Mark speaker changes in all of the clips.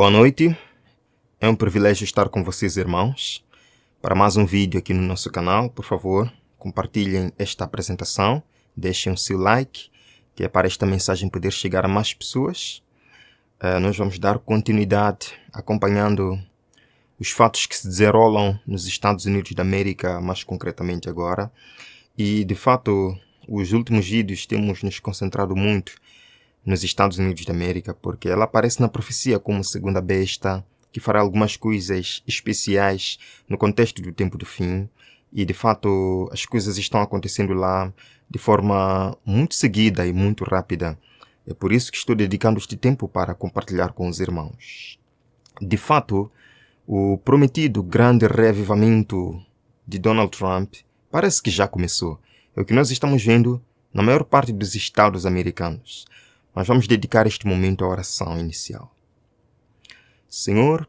Speaker 1: Boa noite, é um privilégio estar com vocês, irmãos. Para mais um vídeo aqui no nosso canal, por favor, compartilhem esta apresentação, deixem o seu like, que é para esta mensagem poder chegar a mais pessoas. Nós vamos dar continuidade acompanhando os fatos que se desenrolam nos Estados Unidos da América, mais concretamente agora. E, de fato, os últimos vídeos temos nos concentrado muito nos Estados Unidos da América, porque ela aparece na profecia como segunda besta, que fará algumas coisas especiais no contexto do tempo do fim. E, de fato, as coisas estão acontecendo lá de forma muito seguida e muito rápida. É por isso que estou dedicando este tempo para compartilhar com os irmãos. De fato, o prometido grande reavivamento de Donald Trump parece que já começou. É o que nós estamos vendo na maior parte dos estados americanos. Mas vamos dedicar este momento à oração inicial. Senhor,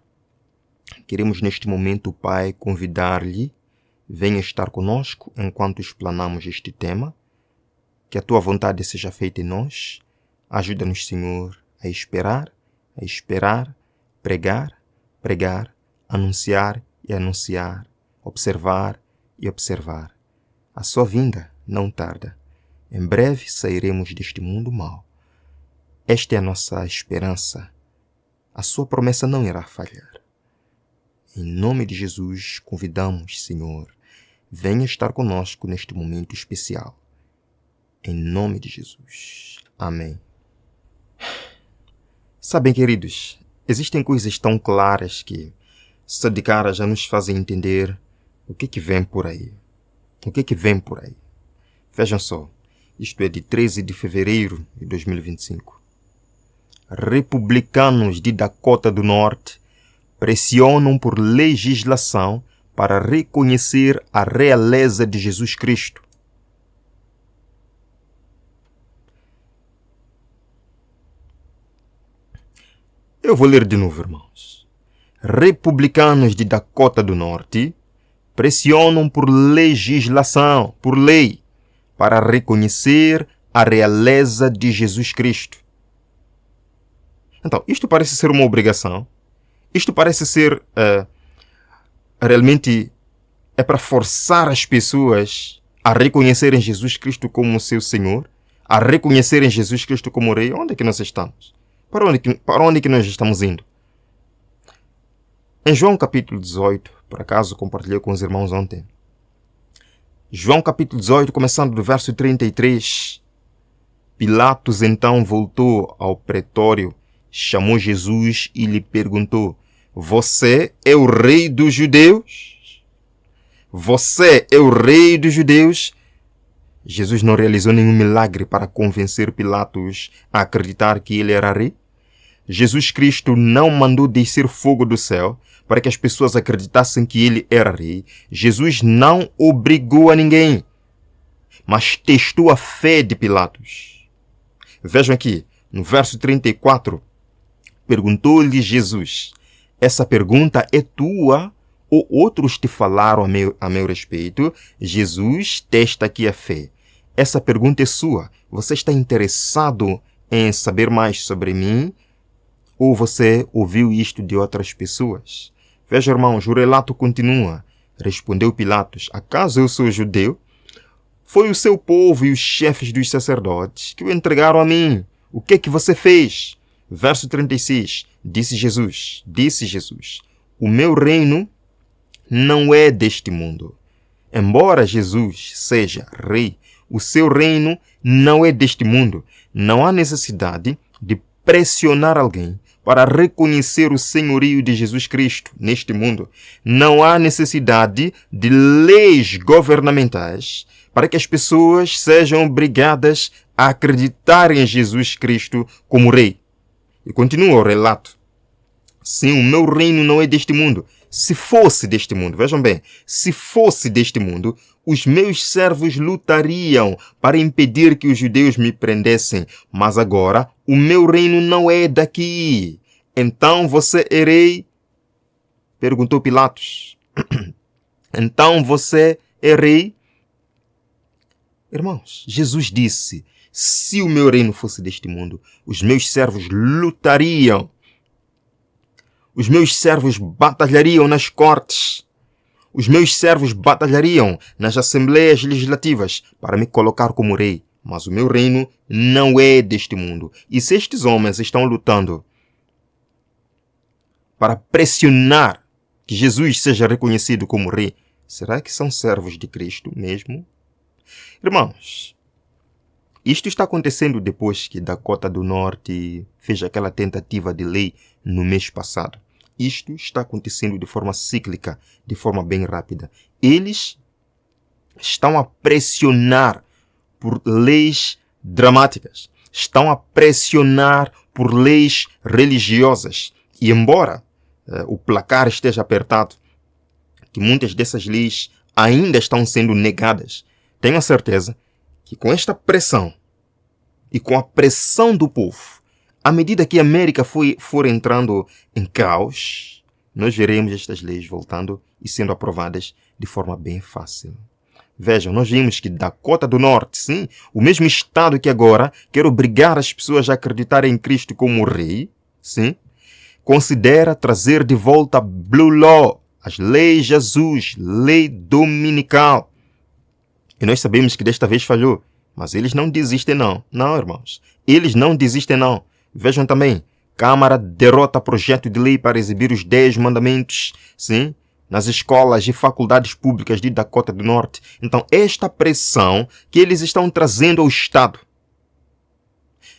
Speaker 1: queremos neste momento, Pai, convidar-lhe, venha estar conosco enquanto explanamos este tema, que a Tua vontade seja feita em nós. Ajuda-nos, Senhor, a esperar, pregar, anunciar e anunciar, observar e observar. A Sua vinda não tarda. Em breve sairemos deste mundo mau. Esta é a nossa esperança. A Sua promessa não irá falhar. Em nome de Jesus, convidamos, Senhor, venha estar conosco neste momento especial. Em nome de Jesus. Amém. Sabem, queridos, existem coisas tão claras que, só de cara, já nos fazem entender o que vem por aí. O que vem por aí. Vejam só, isto é de 13 de fevereiro de 2025. Republicanos de Dakota do Norte pressionam por legislação para reconhecer a realeza de Jesus Cristo. Eu vou ler de novo, irmãos. Republicanos de Dakota do Norte pressionam por legislação, por lei, para reconhecer a realeza de Jesus Cristo. Então, isto parece ser uma obrigação. Isto parece ser, realmente, é para forçar as pessoas a reconhecerem Jesus Cristo como seu Senhor, a reconhecerem Jesus Cristo como Rei. Onde é que nós estamos? Para onde é que nós estamos indo? Em João capítulo 18, por acaso compartilhei com os irmãos ontem. João capítulo 18, começando do verso 33. Pilatos então voltou ao pretório, chamou Jesus e lhe perguntou: Você é o rei dos judeus? Você é o rei dos judeus? Jesus não realizou nenhum milagre para convencer Pilatos a acreditar que ele era rei. Jesus Cristo não mandou descer fogo do céu para que as pessoas acreditassem que ele era rei. Jesus não obrigou a ninguém, mas testou a fé de Pilatos. Vejam aqui, no verso 34, perguntou-lhe Jesus: essa pergunta é tua ou outros te falaram a meu respeito? Jesus testa aqui a fé. Essa pergunta é sua. Você está interessado em saber mais sobre mim? Ou você ouviu isto de outras pessoas? Veja, irmãos, o relato continua. Respondeu Pilatos: acaso eu sou judeu? Foi o seu povo e os chefes dos sacerdotes que o entregaram a mim. O que é que você fez? Verso 36. Disse Jesus, o meu reino não é deste mundo. Embora Jesus seja rei, o seu reino não é deste mundo. Não há necessidade de pressionar alguém para reconhecer o senhorio de Jesus Cristo neste mundo. Não há necessidade de leis governamentais para que as pessoas sejam obrigadas a acreditar em Jesus Cristo como rei. E continua o relato. Sim, o meu reino não é deste mundo. Se fosse deste mundo, vejam bem, se fosse deste mundo, os meus servos lutariam para impedir que os judeus me prendessem. Mas agora, o meu reino não é daqui. Então você é rei? Perguntou Pilatos. Então você é rei? Irmãos, Jesus disse: se o meu reino fosse deste mundo, os meus servos lutariam Os meus servos batalhariam nas cortes. Os meus servos batalhariam nas assembleias legislativas para me colocar como rei. Mas o meu reino não é deste mundo. E se estes homens estão lutando para pressionar que Jesus seja reconhecido como rei, será que são servos de Cristo mesmo? Irmãos, isto está acontecendo depois que Dakota do Norte fez aquela tentativa de lei no mês passado. Isto está acontecendo de forma cíclica, de forma bem rápida. Eles estão a pressionar por leis dramáticas. Estão a pressionar por leis religiosas. E embora o placar esteja apertado, que muitas dessas leis ainda estão sendo negadas, tenho a certeza que com esta pressão e com a pressão do povo, à medida que a América for entrando em caos, nós veremos estas leis voltando e sendo aprovadas de forma bem fácil. Vejam, nós vimos que Dakota do Norte, sim, o mesmo estado que agora quer obrigar as pessoas a acreditarem em Cristo como rei, sim, considera trazer de volta Blue Law, as leis Jesus, lei dominical. E nós sabemos que desta vez falhou, mas eles não desistem não. Não, irmãos, eles não desistem não. Vejam também, Câmara derrota projeto de lei para exibir os 10 mandamentos, sim, nas escolas e faculdades públicas de Dakota do Norte. Então, esta pressão que eles estão trazendo ao Estado,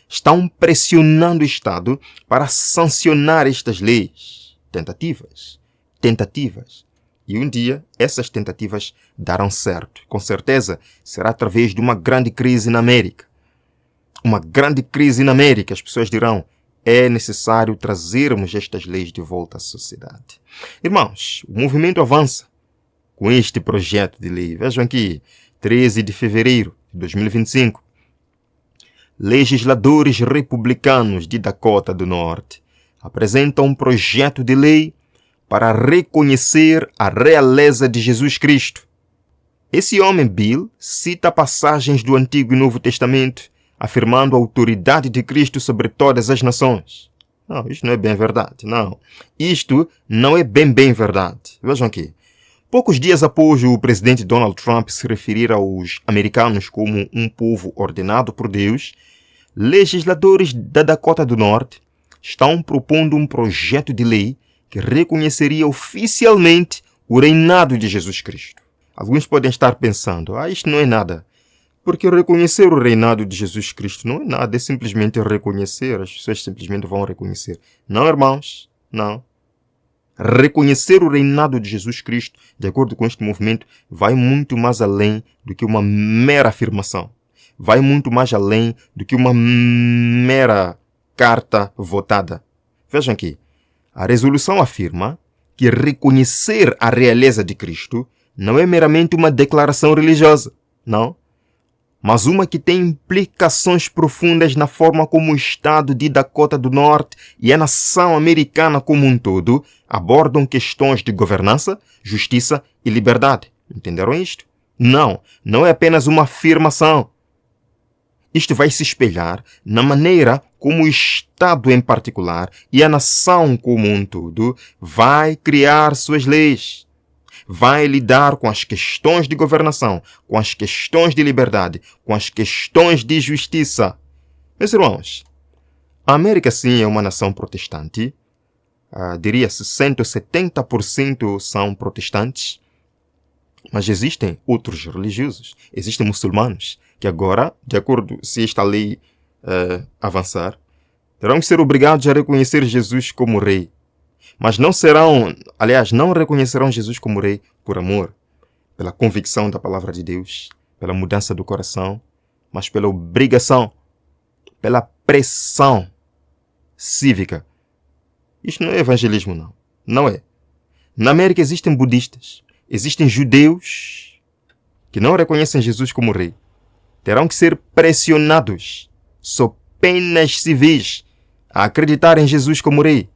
Speaker 1: estão pressionando o Estado para sancionar estas leis. Tentativas. E um dia, essas tentativas darão certo. Com certeza, será através de uma grande crise na América. Uma grande crise na América. As pessoas dirão, é necessário trazermos estas leis de volta à sociedade. Irmãos, o movimento avança com este projeto de lei. Vejam aqui, 13 de fevereiro de 2025. Legisladores republicanos de Dakota do Norte apresentam um projeto de lei para reconhecer a realeza de Jesus Cristo. Esse homem, Bill, cita passagens do Antigo e Novo Testamento afirmando a autoridade de Cristo sobre todas as nações. Não, isto não é bem verdade, não. Isto não é bem verdade. Vejam aqui. Poucos dias após o presidente Donald Trump se referir aos americanos como um povo ordenado por Deus, legisladores da Dakota do Norte estão propondo um projeto de lei que reconheceria oficialmente o reinado de Jesus Cristo. Alguns podem estar pensando, isto não é nada. Porque reconhecer o reinado de Jesus Cristo não é nada, é simplesmente reconhecer. As pessoas simplesmente vão reconhecer. Não, irmãos, não. Reconhecer o reinado de Jesus Cristo, de acordo com este movimento, vai muito mais além do que uma mera afirmação. Vai muito mais além do que uma mera carta votada. Vejam aqui. A resolução afirma que reconhecer a realeza de Cristo não é meramente uma declaração religiosa, não, mas uma que tem implicações profundas na forma como o Estado de Dakota do Norte e a nação americana como um todo abordam questões de governança, justiça e liberdade. Entenderam isto? Não é apenas uma afirmação. Isto vai se espelhar na maneira como o Estado em particular e a nação como um todo vai criar suas leis. Vai lidar com as questões de governação, com as questões de liberdade, com as questões de justiça. Meus irmãos, a América sim é uma nação protestante. Diria-se 170% são protestantes. Mas existem outros religiosos. Existem muçulmanos que agora, de acordo se esta lei avançar, terão que ser obrigados a reconhecer Jesus como rei. Mas não reconhecerão Jesus como rei por amor, pela convicção da palavra de Deus, pela mudança do coração, mas pela obrigação, pela pressão cívica. Isto não é evangelismo, não. Não é. Na América existem budistas, existem judeus que não reconhecem Jesus como rei. Terão que ser pressionados, sob penas civis, a acreditar em Jesus como rei.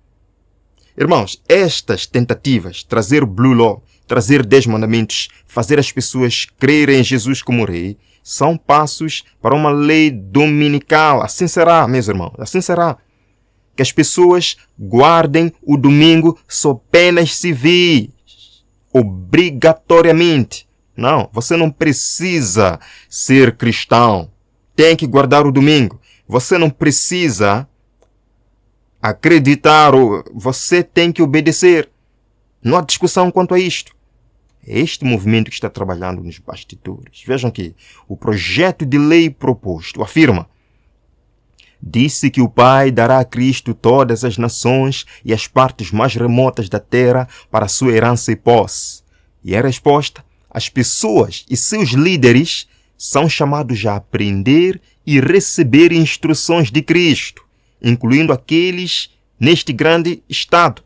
Speaker 1: Irmãos, estas tentativas, trazer Blue Law, trazer 10 mandamentos, fazer as pessoas crerem em Jesus como rei, são passos para uma lei dominical. Assim será, meus irmãos, assim será. que as pessoas guardem o domingo sob penas civis, obrigatoriamente. Não, você não precisa ser cristão. Tem que guardar o domingo. Você não precisa acreditar, você tem que obedecer. Não há discussão quanto a isto. É este movimento que está trabalhando nos bastidores. Vejam que o projeto de lei proposto afirma: disse que o Pai dará a Cristo todas as nações e as partes mais remotas da terra para sua herança e posse. E a resposta: as pessoas e seus líderes são chamados a aprender e receber instruções de Cristo, incluindo aqueles neste grande estado.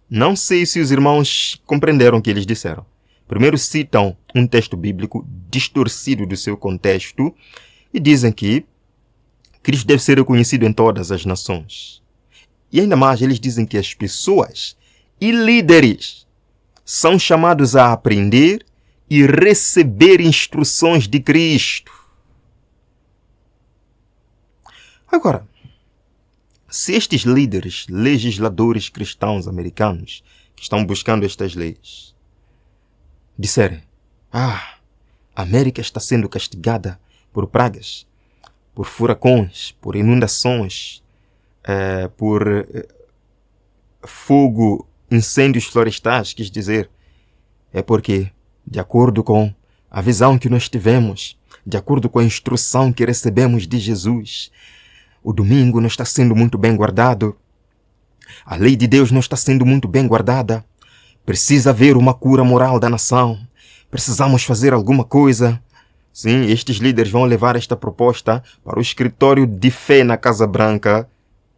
Speaker 1: Não sei se os irmãos compreenderam o que eles disseram. Primeiro citam um texto bíblico distorcido do seu contexto e dizem que Cristo deve ser reconhecido em todas as nações. E ainda mais, eles dizem que as pessoas e líderes são chamados a aprender e receber instruções de Cristo. Agora, se estes líderes, legisladores cristãos americanos que estão buscando estas leis, disserem: a América está sendo castigada por pragas, por furacões, por inundações, por fogo, incêndios florestais, quis dizer, é porque, de acordo com a visão que nós tivemos, de acordo com a instrução que recebemos de Jesus, o domingo não está sendo muito bem guardado, a lei de Deus não está sendo muito bem guardada, precisa haver uma cura moral da nação, precisamos fazer alguma coisa. Sim, estes líderes vão levar esta proposta para o escritório de fé na Casa Branca.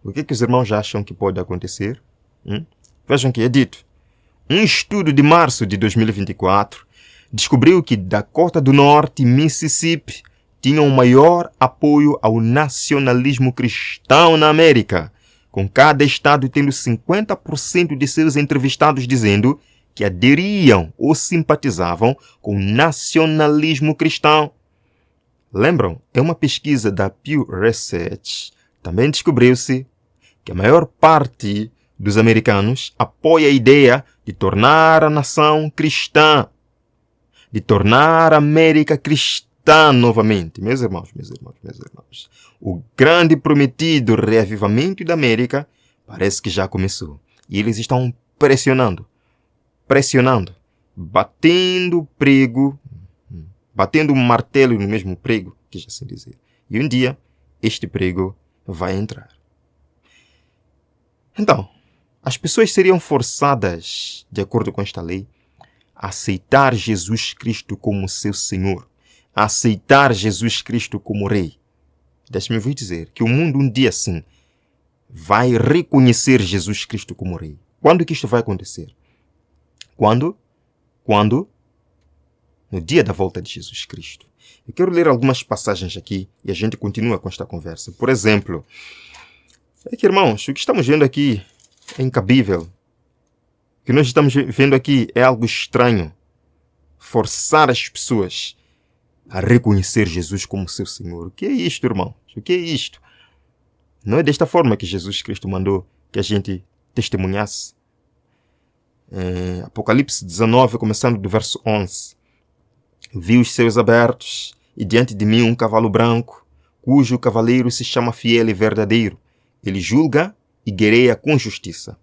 Speaker 1: O que os irmãos acham que pode acontecer? Vejam que é dito. Um estudo de março de 2024 descobriu que Dakota do Norte e Mississippi tinham o maior apoio ao nacionalismo cristão na América, com cada estado tendo 50% de seus entrevistados dizendo que aderiam ou simpatizavam com o nacionalismo cristão. Lembram? É uma pesquisa da Pew Research. Também descobriu-se que a maior parte dos americanos apoia a ideia de tornar a nação cristã, de tornar a América cristã novamente. Meus irmãos, o grande prometido reavivamento da América parece que já começou. E eles estão pressionando, batendo prego, batendo um martelo no mesmo prego, quis assim dizer. E um dia, este prego vai entrar. Então, as pessoas seriam forçadas, de acordo com esta lei, a aceitar Jesus Cristo como seu Senhor, a aceitar Jesus Cristo como Rei. Deixe-me ouvir dizer que o mundo um dia sim vai reconhecer Jesus Cristo como Rei. Quando que isto vai acontecer? Quando? No dia da volta de Jesus Cristo. Eu quero ler algumas passagens aqui e a gente continua com esta conversa. Por exemplo, irmãos, o que estamos vendo aqui é incabível. O que nós estamos vendo aqui é algo estranho. Forçar as pessoas a reconhecer Jesus como seu Senhor. O que é isto, irmão? O que é isto? Não é desta forma que Jesus Cristo mandou que a gente testemunhasse. Apocalipse 19, começando do verso 11. Vi os céus abertos e diante de mim um cavalo branco, cujo cavaleiro se chama Fiel e Verdadeiro. Ele julga e guerreia com justiça.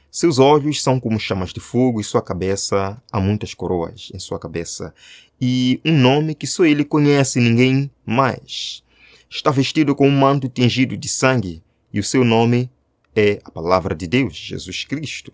Speaker 1: Seus olhos são como chamas de fogo e sua cabeça há muitas coroas em sua cabeça. E um nome que só ele conhece, ninguém mais. Está vestido com um manto tingido de sangue e o seu nome é a Palavra de Deus, Jesus Cristo.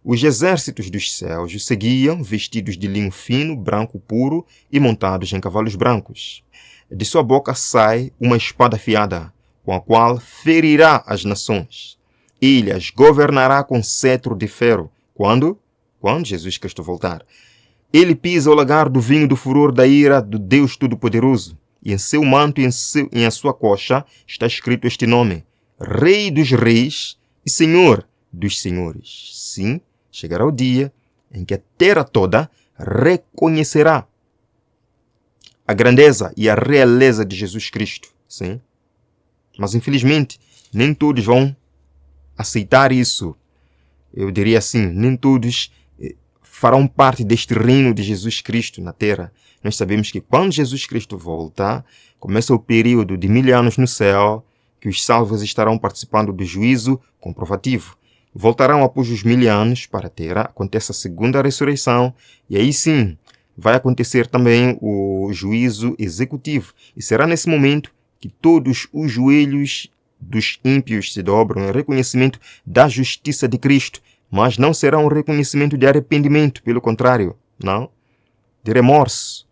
Speaker 1: Os exércitos dos céus o seguiam, vestidos de linho fino, branco puro e montados em cavalos brancos. De sua boca sai uma espada afiada, com a qual ferirá as nações. Ele as governará com cetro de ferro. Quando? Quando Jesus Cristo voltar. Ele pisa o lagar do vinho do furor da ira do Deus Todo-Poderoso. E em seu manto e em a sua coxa está escrito este nome: Rei dos Reis e Senhor dos Senhores. Sim, chegará o dia em que a terra toda reconhecerá a grandeza e a realeza de Jesus Cristo. Sim. Mas infelizmente, nem todos vão aceitar isso. Eu diria assim, nem todos farão parte deste reino de Jesus Cristo na Terra. Nós sabemos que quando Jesus Cristo volta, começa o período de 1000 anos no céu, que os salvos estarão participando do juízo comprovativo. Voltarão após os 1000 anos para a Terra, acontece a segunda ressurreição, e aí sim, vai acontecer também o juízo executivo. E será nesse momento que todos os joelhos dos ímpios se dobram em reconhecimento da justiça de Cristo, mas não será um reconhecimento de arrependimento, pelo contrário, não, de remorso,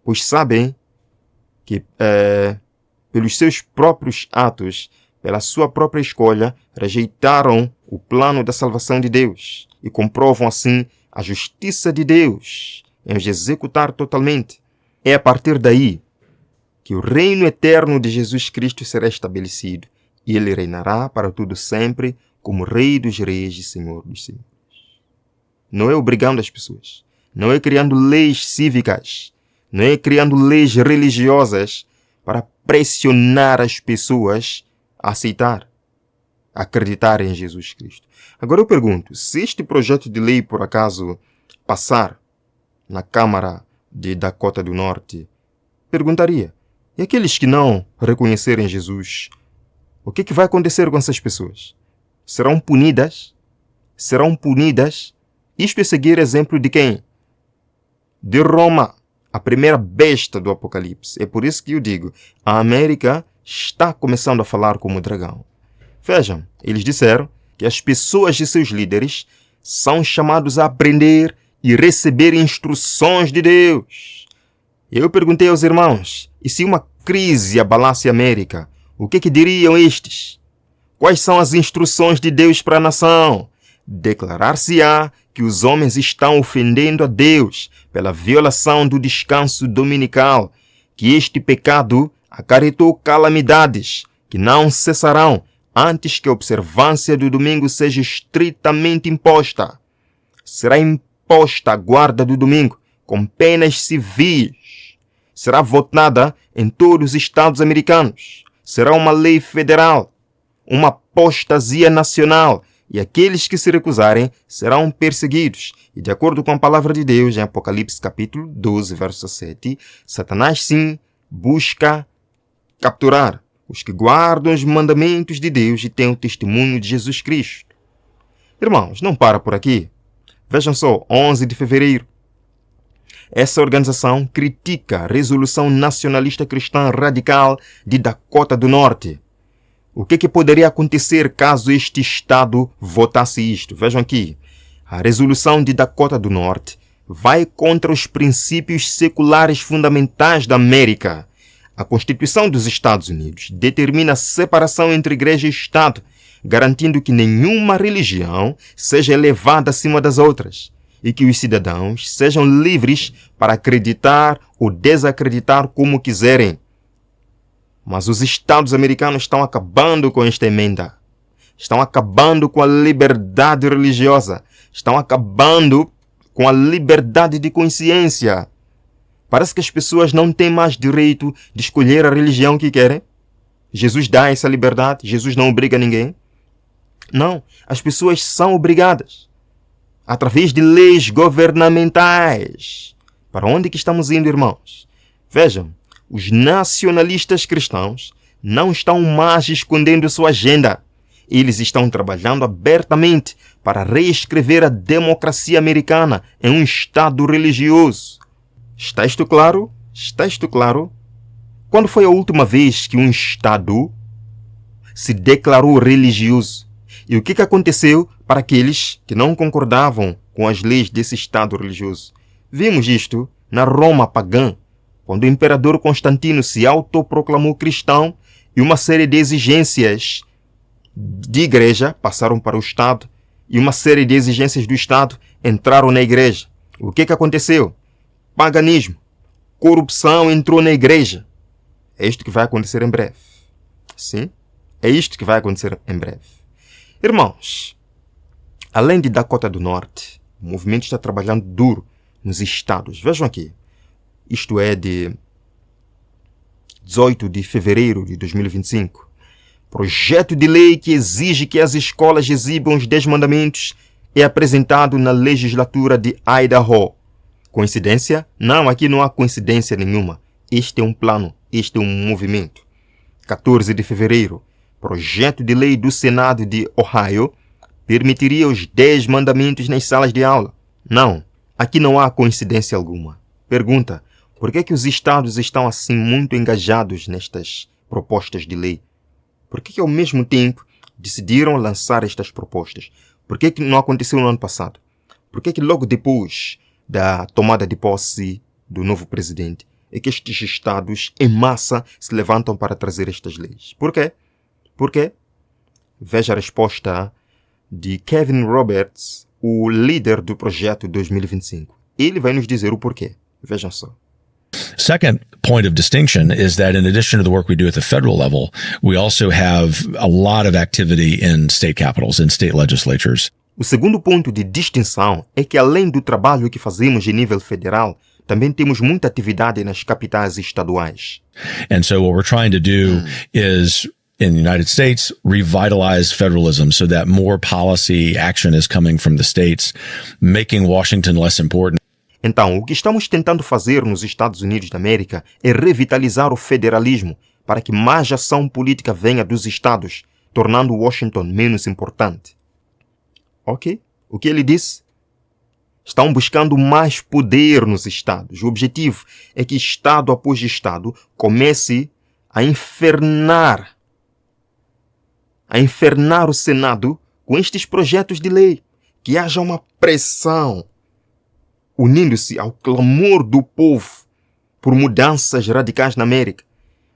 Speaker 1: pois sabem que pelos seus próprios atos, pela sua própria escolha, rejeitaram o plano da salvação de Deus e comprovam assim a justiça de Deus em os executar totalmente. É a partir daí que o reino eterno de Jesus Cristo será estabelecido e ele reinará para tudo sempre como Rei dos Reis e Senhor dos Senhores. Não é obrigando as pessoas, não é criando leis cívicas, não é criando leis religiosas para pressionar as pessoas a aceitar, a acreditar em Jesus Cristo. Agora eu pergunto, se este projeto de lei por acaso passar na Câmara de Dakota do Norte, perguntaria, e aqueles que não reconhecerem Jesus, o que vai acontecer com essas pessoas? Serão punidas? Serão punidas? Isto é seguir exemplo de quem? De Roma, a primeira besta do Apocalipse. É por isso que eu digo, a América está começando a falar como dragão. Vejam, eles disseram que as pessoas de seus líderes são chamados a aprender e receber instruções de Deus. Eu perguntei aos irmãos, e se uma crise abalasse a América, o que diriam estes? Quais são as instruções de Deus para a nação? Declarar-se-á que os homens estão ofendendo a Deus pela violação do descanso dominical, que este pecado acarretou calamidades que não cessarão antes que a observância do domingo seja estritamente imposta. Será imposta a guarda do domingo com penas civis. Será votada em todos os estados americanos. Será uma lei federal, uma apostasia nacional, e aqueles que se recusarem serão perseguidos. E de acordo com a palavra de Deus, em Apocalipse capítulo 12, verso 7, Satanás sim busca capturar os que guardam os mandamentos de Deus e têm o testemunho de Jesus Cristo. Irmãos, não para por aqui. Vejam só, 11 de fevereiro. Essa organização critica a resolução nacionalista cristã radical de Dakota do Norte. O que poderia acontecer caso este Estado votasse isto? Vejam aqui. A resolução de Dakota do Norte vai contra os princípios seculares fundamentais da América. A Constituição dos Estados Unidos determina a separação entre igreja e Estado, garantindo que nenhuma religião seja elevada acima das outras e que os cidadãos sejam livres para acreditar ou desacreditar como quiserem. Mas os Estados americanos estão acabando com esta emenda. Estão acabando com a liberdade religiosa. Estão acabando com a liberdade de consciência. Parece que as pessoas não têm mais direito de escolher a religião que querem. Jesus dá essa liberdade. Jesus não obriga ninguém. Não, as pessoas são obrigadas. Através de leis governamentais. Para onde que estamos indo, irmãos? Vejam, os nacionalistas cristãos não estão mais escondendo sua agenda. Eles estão trabalhando abertamente para reescrever a democracia americana em um Estado religioso. Está isto claro? Está isto claro? Quando foi a última vez que um Estado se declarou religioso? E o que aconteceu para aqueles que não concordavam com as leis desse Estado religioso? Vimos isto na Roma pagã, quando o imperador Constantino se autoproclamou cristão e uma série de exigências de igreja passaram para o Estado e uma série de exigências do Estado entraram na igreja. O que aconteceu? Paganismo, corrupção entrou na igreja. É isto que vai acontecer em breve. Sim, é isto que vai acontecer em breve. Irmãos, além de Dakota do Norte, o movimento está trabalhando duro nos estados. Vejam aqui. Isto é de 18 de fevereiro de 2025. Projeto de lei que exige que as escolas exibam os 10 mandamentos é apresentado na legislatura de Idaho. Coincidência? Não, aqui não há coincidência nenhuma. Este é um plano, este é um movimento. 14 de fevereiro, projeto de lei do Senado de Ohio permitiria os 10 mandamentos nas salas de aula. Não, aqui não há coincidência alguma. Pergunta, por que os estados estão assim muito engajados nestas propostas de lei? Por que ao mesmo tempo decidiram lançar estas propostas? Por que não aconteceu no ano passado? Por que logo depois da tomada de posse do novo presidente é que estes estados em massa se levantam para trazer estas leis? Por quê? Por quê? Veja a resposta de Kevin Roberts, o líder do projeto 2025. Ele vai nos dizer o porquê. Vejam só.
Speaker 2: Second point of distinction is that in addition to the work we do at the federal level, we also have a lot of activity in state capitals, in state legislatures.
Speaker 1: O segundo ponto de distinção é que além do trabalho que fazemos em nível federal, também temos muita atividade nas capitais estaduais.
Speaker 2: And so what we're trying to do is, in the United States, revitalize federalism so that more policy action is coming from the states, making Washington less important.
Speaker 1: Então, o que estamos tentando fazer nos Estados Unidos da América é revitalizar o federalismo para que mais ação política venha dos estados, tornando Washington menos importante. Ok? O que ele disse? Estão buscando mais poder nos estados. O objetivo é que estado após estado comece a infernar o Senado com estes projetos de lei. Que haja uma pressão unindo-se ao clamor do povo por mudanças radicais na América.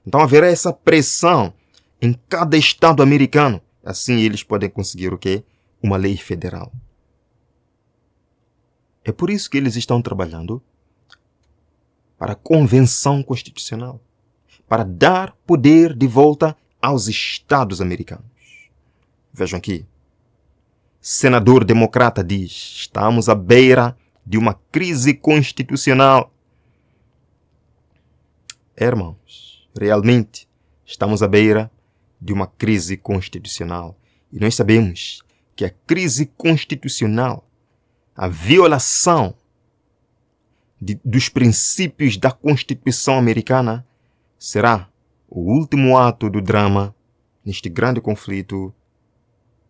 Speaker 1: Então haverá essa pressão em cada estado americano. Assim eles podem conseguir o quê? Uma lei federal. É por isso que eles estão trabalhando para a Convenção Constitucional, para dar poder de volta aos estados americanos. Vejam aqui. Senador democrata diz: estamos à beira de uma crise constitucional. Irmãos, realmente estamos à beira de uma crise constitucional. E nós sabemos que a crise constitucional, a violação dos princípios da Constituição americana, será o último ato do drama neste grande conflito,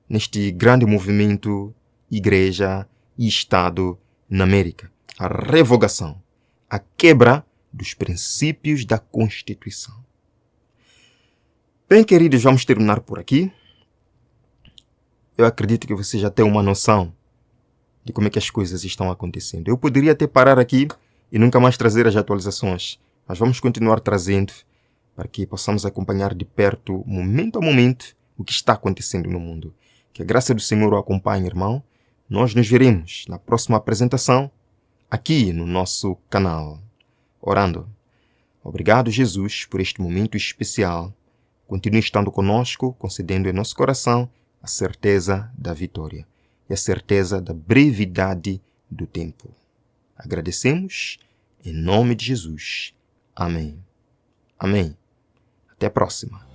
Speaker 1: neste grande movimento Igreja e Estado na América. A revogação, a quebra dos princípios da Constituição. Bem, queridos, vamos terminar por aqui. Eu acredito que você já tem uma noção de como é que as coisas estão acontecendo. Eu poderia até parar aqui e nunca mais trazer as atualizações, mas vamos continuar trazendo para que possamos acompanhar de perto, momento a momento, o que está acontecendo no mundo. Que a graça do Senhor o acompanhe, irmão. Nós nos veremos na próxima apresentação aqui no nosso canal. Orando. Obrigado, Jesus, por este momento especial. Continue estando conosco, concedendo em nosso coração a certeza da vitória e a certeza da brevidade do tempo. Agradecemos em nome de Jesus. Amém. Amém. Até a próxima.